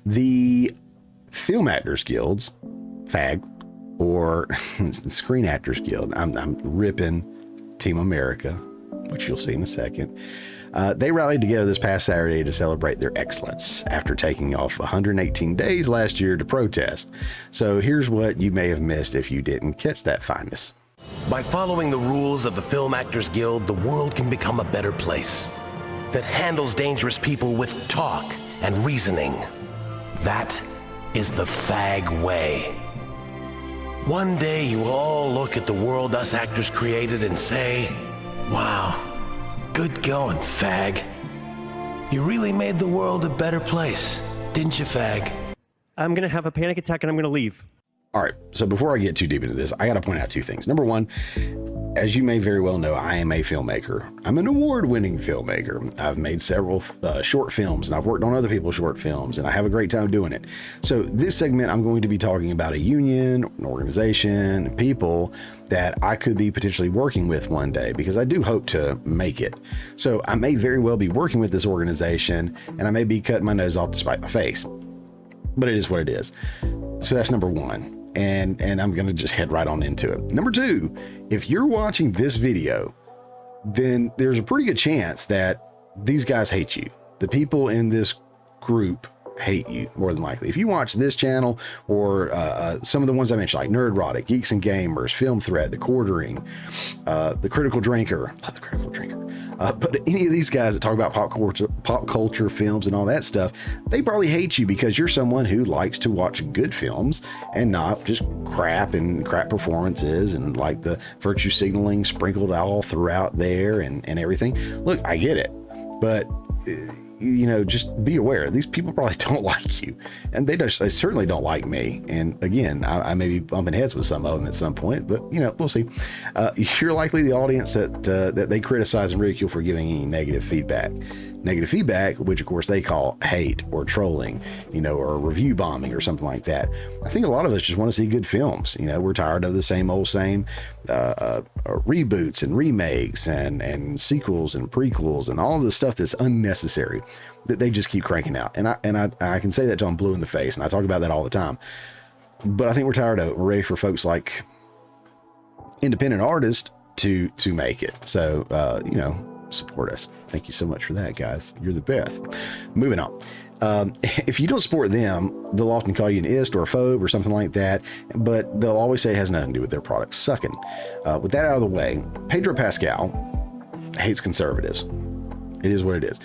The Film Actors Guild's FAG, or the Screen Actors Guild, I'm ripping Team America, which you'll see in a second. They rallied together this past Saturday to celebrate their excellence after taking off 118 days last year to protest. So here's what you may have missed if you didn't catch that fineness. By following the rules of the Film Actors Guild, the world can become a better place that handles dangerous people with talk and reasoning. That is the FAG way. One day you will all look at the world us actors created and say, wow, good going, FAG. You really made the world a better place, didn't you, FAG? I'm going to have a panic attack and I'm going to leave. All right, so before I get too deep into this, I got to point out two things. Number one, as you may very well know, I am a filmmaker. I'm an award-winning filmmaker. I've made several short films, and I've worked on other people's short films, and I have a great time doing it. So this segment, I'm going to be talking about a union, an organization, people that I could be potentially working with one day, because I do hope to make it. So I may very well be working with this organization, and I may be cutting my nose off to spite my face. But it is what it is. So that's number one. And I'm going to just head right on into it. Number two, if you're watching this video, then there's a pretty good chance that these guys hate you. The people in this group hate you more than likely. If you watch this channel or some of the ones I mentioned, like Nerdrotic, Geeks and Gamers, Film Threat, The Quartering, The Critical Drinker, love The Critical Drinker, but any of these guys that talk about pop culture films and all that stuff, they probably hate you because you're someone who likes to watch good films and not just crap performances and like the virtue signaling sprinkled all throughout there and everything. Look, I get it, but you know, just be aware, these people probably don't like you, and they certainly don't like me. And again, I may be bumping heads with some of them at some point, but you know, we'll see. You're likely the audience that they criticize and ridicule for giving any negative feedback, which of course they call hate or trolling, you know, or review bombing or something like that. I think a lot of us just want to see good films. You know, we're tired of the same reboots and remakes and sequels and prequels and all of the stuff that's unnecessary that they just keep cranking out. And I can say that till I'm blue in the face, and I talk about that all the time. But I think we're tired of it. We're ready for folks like independent artists to make it. So, you know, support us. Thank you so much for that, guys. You're the best. Moving on. If you don't support them, they'll often call you an ist or a phobe or something like that, but they'll always say it has nothing to do with their product sucking. With that out of the way, Pedro Pascal hates conservatives. It is what it is.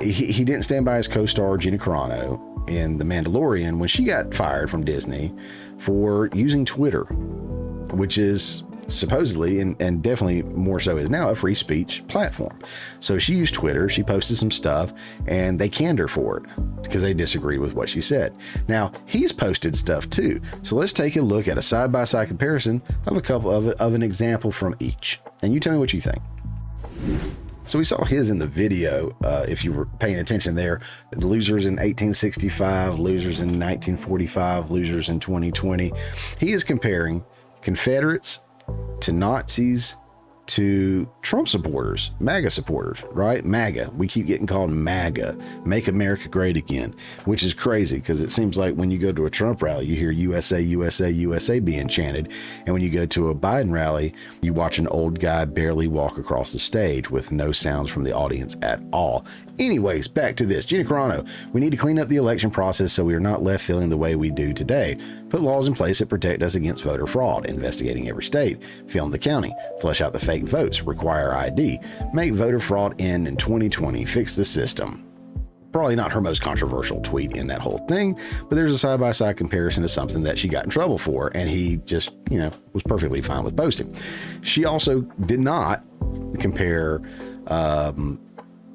He didn't stand by his co-star Gina Carano in The Mandalorian when she got fired from Disney for using Twitter, which is supposedly and definitely more so is now a free speech platform. So she used Twitter, she posted some stuff, and they canned her for it because they disagreed with what she said. Now he's posted stuff too, so let's take a look at a side-by-side comparison of a couple of an example from each, and you tell me what you think. So we saw his in the video, if you were paying attention there, the losers in 1865, losers in 1945, losers in 2020. He is comparing Confederates to Nazis to Trump supporters, MAGA supporters, right? MAGA. We keep getting called MAGA, Make America Great Again, which is crazy because it seems like when you go to a Trump rally, you hear USA, USA, USA being chanted. And when you go to a Biden rally, you watch an old guy barely walk across the stage with no sounds from the audience at all. Anyways, back to this. Gina Carano, we need to clean up the election process so we are not left feeling the way we do today. Put laws in place that protect us against voter fraud, investigating every state, film the county, flush out the fake votes, require ID, make voter fraud end in 2020, fix the system. Probably not her most controversial tweet in that whole thing, but there's a side-by-side comparison to something that she got in trouble for, and he just, you know, was perfectly fine with posting. She also did not compare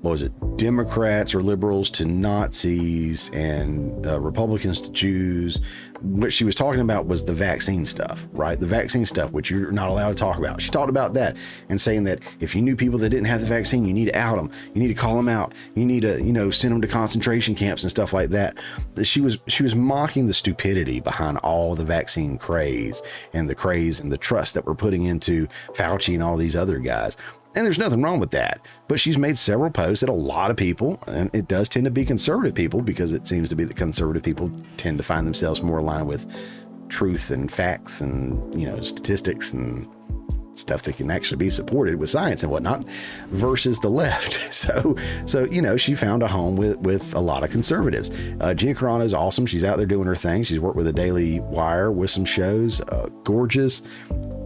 what was it, Democrats or liberals to Nazis and Republicans to Jews. What she was talking about was the vaccine stuff, right? The vaccine stuff, which you're not allowed to talk about. She talked about that and saying that if you knew people that didn't have the vaccine, you need to out them. You need to call them out. You need to, you know, send them to concentration camps and stuff like that. She was mocking the stupidity behind all the vaccine craze and the trust that we're putting into Fauci and all these other guys. And there's nothing wrong with that. But she's made several posts that a lot of people, and it does tend to be conservative people, because it seems to be that conservative people tend to find themselves more aligned with truth and facts and, you know, statistics and stuff that can actually be supported with science and whatnot, versus the left. So, you know, she found a home with a lot of conservatives. Gina Carano is awesome. She's out there doing her thing. She's worked with the Daily Wire with some shows. Gorgeous,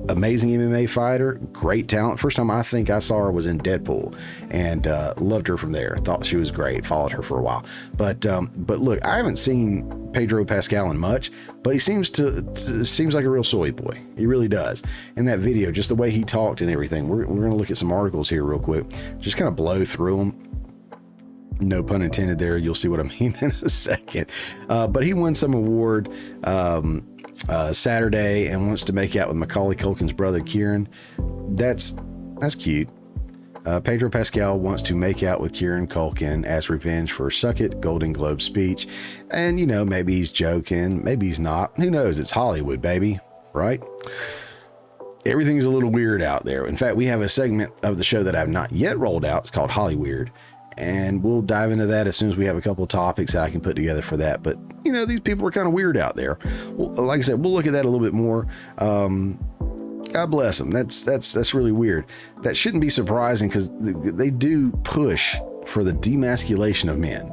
amazing MMA fighter, great talent. First time I think I saw her was in Deadpool, and loved her from there. Thought she was great. Followed her for a while. But look, I haven't seen Pedro Pascal in much, but he seems like a real soy boy. He really does. In that video, just the way he talked and everything. We're going to look at some articles here real quick. Just kind of blow through them. No pun intended there. You'll see what I mean in a second. But he won some award Saturday and wants to make out with Macaulay Culkin's brother Kieran. That's cute. Pedro Pascal wants to make out with Kieran Culkin as revenge for Suck It Golden Globe speech. And, you know, maybe he's joking, maybe he's not. Who knows? It's Hollywood, baby, right? Everything's a little weird out there. In fact, we have a segment of the show that I've not yet rolled out. It's called Hollyweird. And we'll dive into that as soon as we have a couple of topics that I can put together for that. But, you know, these people are kind of weird out there. Well, like I said, we'll look at that a little bit more. God bless them. That's really weird. That shouldn't be surprising, because they do push for the demasculation of men.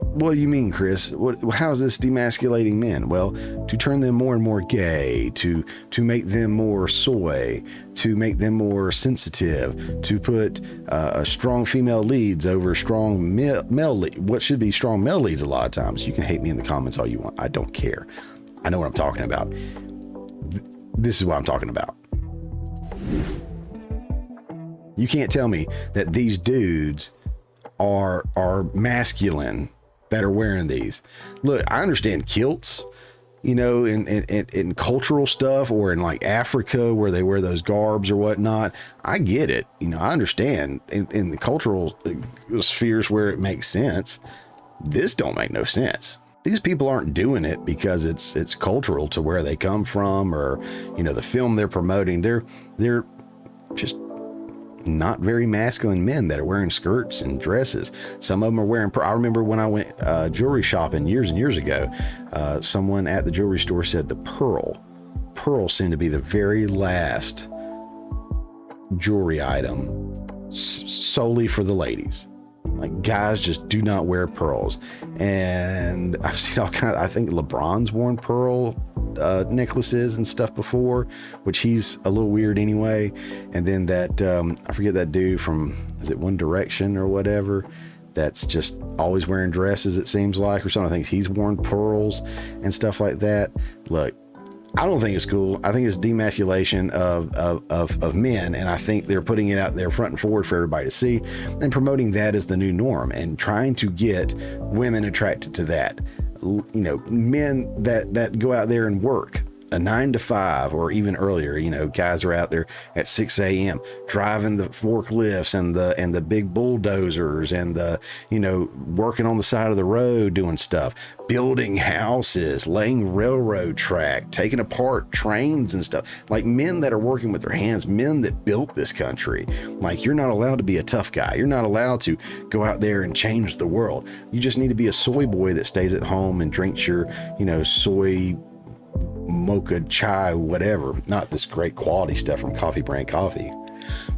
What do you mean, Chris? How is this demasculating men? Well, to turn them more and more gay, to make them more soy, to make them more sensitive, to put strong female leads over strong male leads. What should be strong male leads a lot of times. You can hate me in the comments all you want. I don't care. I know what I'm talking about. This is what I'm talking about. You can't tell me that these dudes are masculine that are wearing these. Look, I understand kilts, you know, in cultural stuff, or in like Africa where they wear those garbs or whatnot. I get it. You know, I understand in the cultural spheres where it makes sense. This don't make no sense. These people aren't doing it because it's cultural to where they come from, or, you know, the film they're promoting. They're just not very masculine men that are wearing skirts and dresses. Some of them are wearing, I remember when I went jewelry shopping years and years ago, someone at the jewelry store said the pearl seemed to be the very last jewelry item solely for the ladies. Like, guys just do not wear pearls. And I've seen all kinds. I think LeBron's worn pearl necklaces and stuff before, which he's a little weird anyway. And then that I forget that dude from, is it One Direction or whatever, that's just always wearing dresses, it seems like, or something. I think he's worn pearls and stuff like that. Look, I don't think it's cool. I think it's demasculation of men, and I think they're putting it out there front and forward for everybody to see, and promoting that as the new norm, and trying to get women attracted to that. You know, men that go out there and work a 9 to 5 or even earlier. You know, guys are out there at 6 a.m. driving the forklifts and the big bulldozers, and the, you know, working on the side of the road, doing stuff, building houses, laying railroad track, taking apart trains and stuff. Like, men that are working with their hands, men that built this country. Like, you're not allowed to be a tough guy. You're not allowed to go out there and change the world. You just need to be a soy boy that stays at home and drinks your, you know, soy mocha chai, whatever, not this great quality stuff from Coffee Brand Coffee,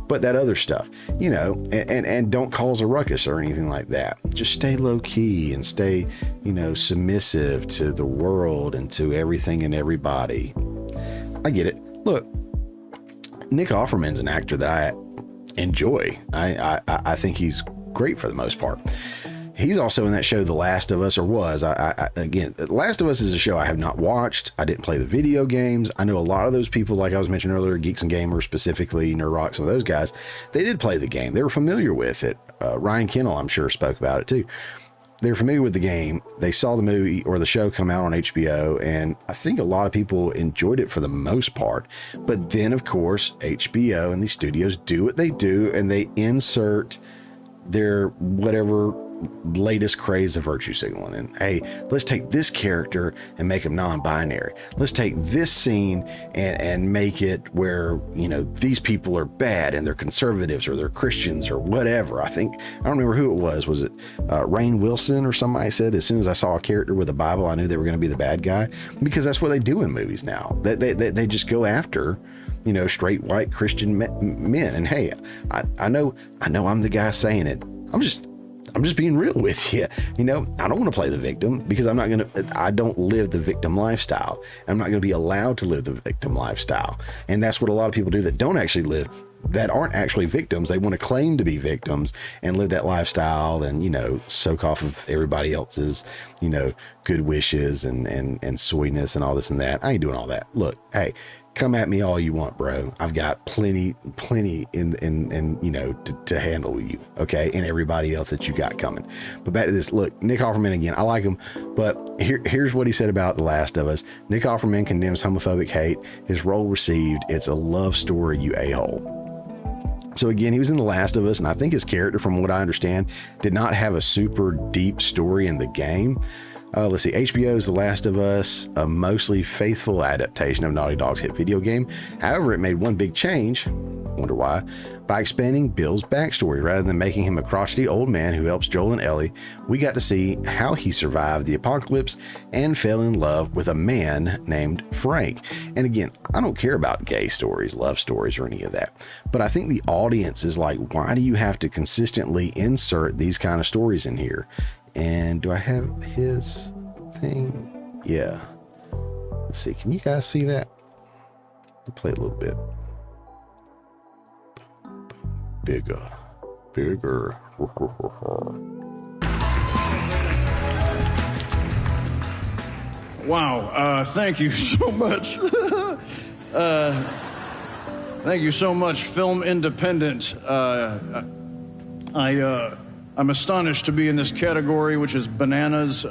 but that other stuff, you know, and don't cause a ruckus or anything like that. Just stay low key and stay, you know, submissive to the world and to everything and everybody. I get it. Look, Nick Offerman's an actor that I enjoy. I think he's great for the most part. He's also in that show, The Last of Us, or was. Again, The Last of Us is a show I have not watched. I didn't play the video games. I know a lot of those people, like I was mentioning earlier, Geeks and Gamers specifically, Nerd Rock, some of those guys, they did play the game. They were familiar with it. Ryan Kennel, I'm sure, spoke about it too. They were familiar with the game. They saw the movie or the show come out on HBO, and I think a lot of people enjoyed it for the most part. But then, of course, HBO and these studios do what they do, and they insert their whatever latest craze of virtue signaling. And hey, let's take this character and make him non-binary. Let's take this scene and make it where, these people are bad and they're conservatives or they're Christians or whatever. I don't remember who it was. Was it Rainn Wilson or somebody said, as soon as I saw a character with a Bible, I knew they were going to be the bad guy, because that's what they do in movies now. They just go after, straight white Christian men. And hey, I know I'm the guy saying it. I'm just being real with you. I don't want to play the victim, because I don't live the victim lifestyle. I'm not going to be allowed to live the victim lifestyle. And that's what a lot of people do that aren't actually victims. They want to claim to be victims and live that lifestyle and, soak off of everybody else's, good wishes and soyness and all this and that. I ain't doing all that. Look, hey, come at me all you want, bro. I've got plenty in to handle you, okay, and everybody else that you got coming. But back to this. Look, Nick Offerman again. I like him, but here's what he said about The Last of Us. Nick Offerman condemns homophobic hate. His role received. It's a love story, you a-hole. So again, he was in The Last of Us, and I think his character, from what I understand, did not have a super deep story in the game. Let's see, HBO's The Last of Us, a mostly faithful adaptation of Naughty Dog's hit video game. However, it made one big change, wonder why, by expanding Bill's backstory. Rather than making him a crotchety old man who helps Joel and Ellie, we got to see how he survived the apocalypse and fell in love with a man named Frank. And again, I don't care about gay stories, love stories, or any of that, but I think the audience is like, why do you have to consistently insert these kind of stories in here? And do I have his thing? Yeah. Let's see. Can you guys see that? I'll play it a little bit. Bigger. Wow. Thank you so much. Thank you so much, Film Independent. I'm astonished to be in this category, which is bananas.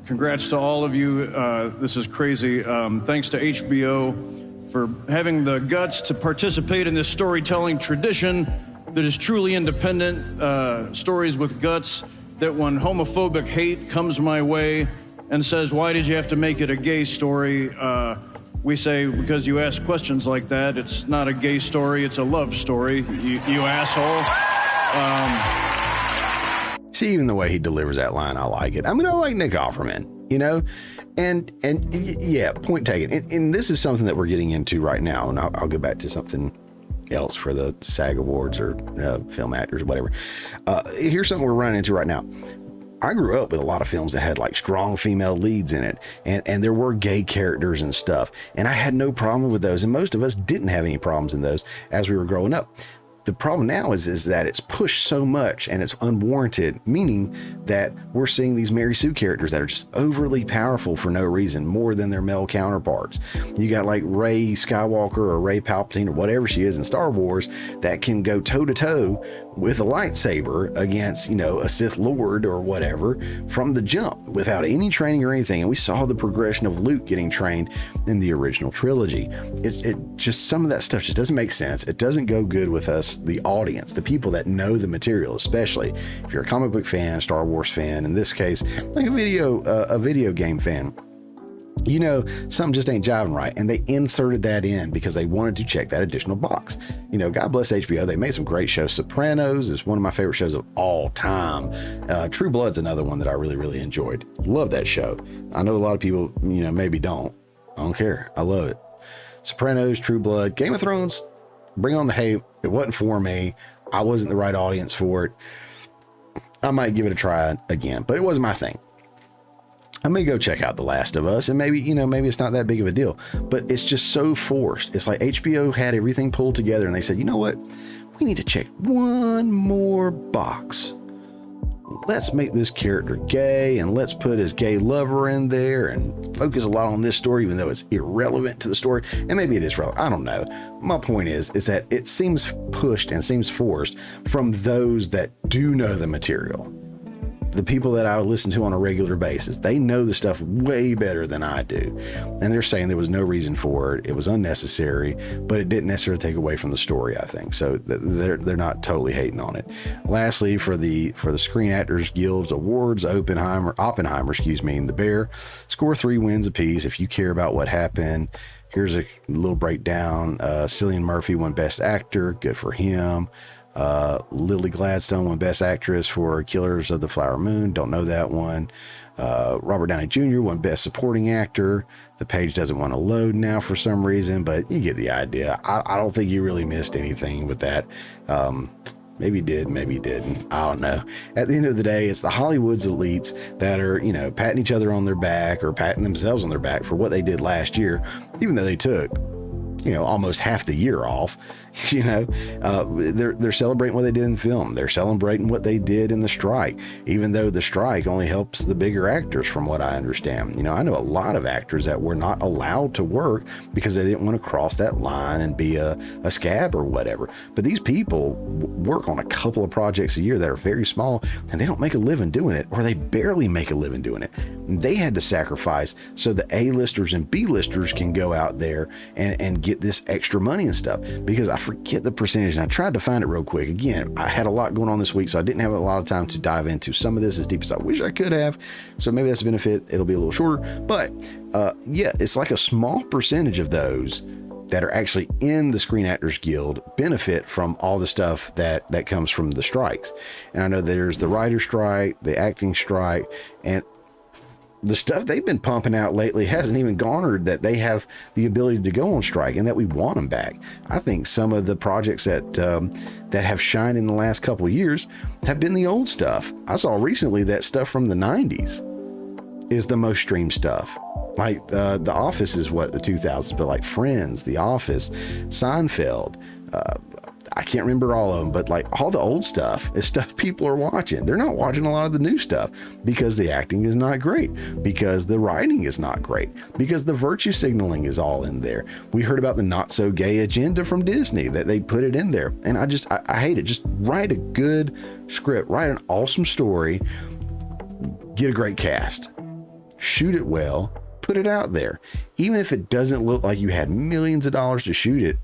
Congrats to all of you. This is crazy. Thanks to HBO for having the guts to participate in this storytelling tradition that is truly independent. Stories with guts, that when homophobic hate comes my way and says, why did you have to make it a gay story? We say, because you ask questions like that, it's not a gay story, it's a love story, you asshole. See, even the way he delivers that line, I like it. I mean, I like Nick Offerman, and yeah, point taken. And this is something that we're getting into right now. And I'll go back to something else for the SAG Awards or film actors or whatever. Here's something we're running into right now. I grew up with a lot of films that had like strong female leads in it, and there were gay characters and stuff. And I had no problem with those. And most of us didn't have any problems in those as we were growing up. The problem now is that it's pushed so much and it's unwarranted, meaning that we're seeing these Mary Sue characters that are just overly powerful for no reason, more than their male counterparts. You got like Rey Skywalker or Rey Palpatine or whatever she is in Star Wars that can go toe to toe with a lightsaber against, a Sith Lord or whatever from the jump without any training or anything. And we saw the progression of Luke getting trained in the original trilogy. It just, some of that stuff just doesn't make sense. It doesn't go good with us, the audience, the people that know the material, especially if you're a comic book fan, Star Wars fan, in this case, like a video game fan. Something just ain't jiving right. And they inserted that in because they wanted to check that additional box. God bless HBO. They made some great shows. Sopranos is one of my favorite shows of all time. True Blood's another one that I really, really enjoyed. Love that show. I know a lot of people, maybe don't. I don't care. I love it. Sopranos, True Blood, Game of Thrones, bring on the hate. It wasn't for me. I wasn't the right audience for it. I might give it a try again, but it wasn't my thing. I may go check out The Last of Us, and maybe it's not that big of a deal, but it's just so forced. It's like HBO had everything pulled together and they said, you know what? We need to check one more box. Let's make this character gay and let's put his gay lover in there and focus a lot on this story, even though it's irrelevant to the story. And maybe it is relevant. I don't know. My point is that it seems pushed and seems forced from those that do know the material. the people that I listen to on a regular basis, they know the stuff way better than I do. And they're saying there was no reason for it. It was unnecessary, but it didn't necessarily take away from the story, I think. So they're not totally hating on it. Lastly, for the Screen Actors Guild's awards, Oppenheimer, and The Bear score 3 wins apiece. If you care about what happened, here's a little breakdown. Cillian Murphy won Best Actor. Good for him. Lily Gladstone won Best Actress for Killers of the Flower Moon. Don't know that one. Robert Downey Jr. won Best Supporting Actor. The page doesn't want to load now for some reason, but you get the idea. I don't think you really missed anything with that. Maybe did, maybe didn't. I don't know. At the end of the day, it's the Hollywood's elites that are, patting each other on their back or patting themselves on their back for what they did last year, even though they took almost half the year off. They're celebrating what they did in film. They're celebrating what they did in the strike, even though the strike only helps the bigger actors, from what I understand. I know a lot of actors that were not allowed to work because they didn't want to cross that line and be a scab or whatever. But these people work on a couple of projects a year that are very small, and they don't make a living doing it, or they barely make a living doing it. They had to sacrifice so the A-listers and B-listers can go out there and get this extra money and stuff, because I forget the percentage, and I tried to find it real quick. Again, I had a lot going on this week, so I didn't have a lot of time to dive into some of this as deep as I wish I could have. So maybe that's a benefit. It'll be a little shorter, but it's like a small percentage of those that are actually in the Screen Actors Guild benefit from all the stuff that comes from the strikes. And I know there's the writer strike, the acting strike, and the stuff they've been pumping out lately hasn't even garnered that they have the ability to go on strike and that we want them back. I think some of the projects that have shined in the last couple of years have been the old stuff. I saw recently that stuff from the 90s is the most streamed stuff. Like The Office is the 2000s, but like Friends, The Office, Seinfeld, I can't remember all of them, but like all the old stuff is stuff people are watching. They're not watching a lot of the new stuff because the acting is not great, because the writing is not great, because the virtue signaling is all in there. We heard about the not so gay agenda from Disney that they put it in there. And I hate it. Just write a good script, write an awesome story, get a great cast, shoot it well, put it out there. Even if it doesn't look like you had millions of dollars to shoot it,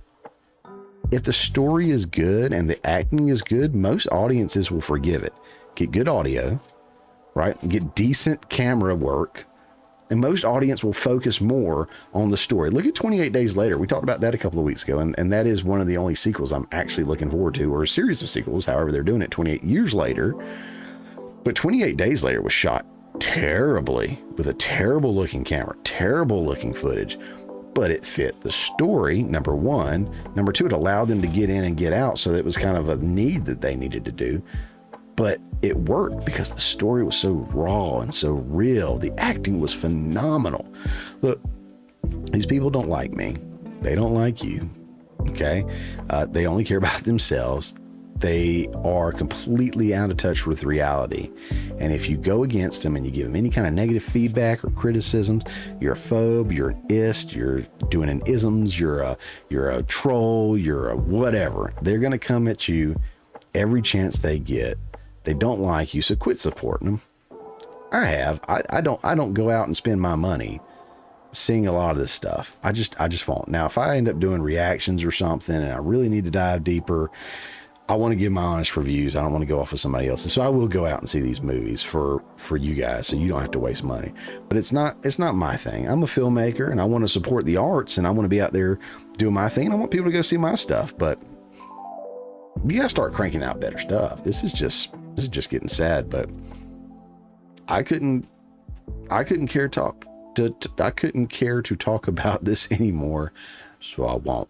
if the story is good and the acting is good, most audiences will forgive it. Get good audio, right? Get decent camera work, and most audience will focus more on the story. Look at 28 Days Later. We talked about that a couple of weeks ago, and that is one of the only sequels I'm actually looking forward to, or a series of sequels, however they're doing it 28 years later. But 28 Days Later was shot terribly with a terrible looking camera, terrible looking footage. But it fit the story, number one. Number two, it allowed them to get in and get out, so that it was kind of a need that they needed to do. But it worked because the story was so raw and so real. The acting was phenomenal. Look, these people don't like me. They don't like you, okay? They only care about themselves. They are completely out of touch with reality. And if you go against them and you give them any kind of negative feedback or criticisms, you're a phobe, you're an ist, you're doing an isms, you're a troll, you're a whatever. They're going to come at you every chance they get. They don't like you, so quit supporting them. I don't go out and spend my money seeing a lot of this stuff. I just won't. Now, if I end up doing reactions or something and I really need to dive deeper, I want to give my honest reviews. I don't want to go off of somebody else's. So I will go out and see these movies for you guys, so you don't have to waste money. But it's not my thing. I'm a filmmaker and I want to support the arts, and I want to be out there doing my thing. And I want people to go see my stuff, but you gotta start cranking out better stuff. This is just getting sad, but I couldn't care to talk about this anymore, so I won't.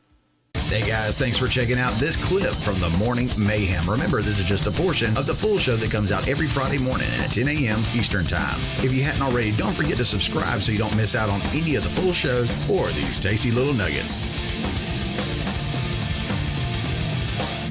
Hey guys, thanks for checking out this clip from the Morning Mayhem. Remember, this is just a portion of the full show that comes out every Friday morning at 10 a.m. Eastern Time. If you hadn't already, don't forget to subscribe so you don't miss out on any of the full shows or these tasty little nuggets.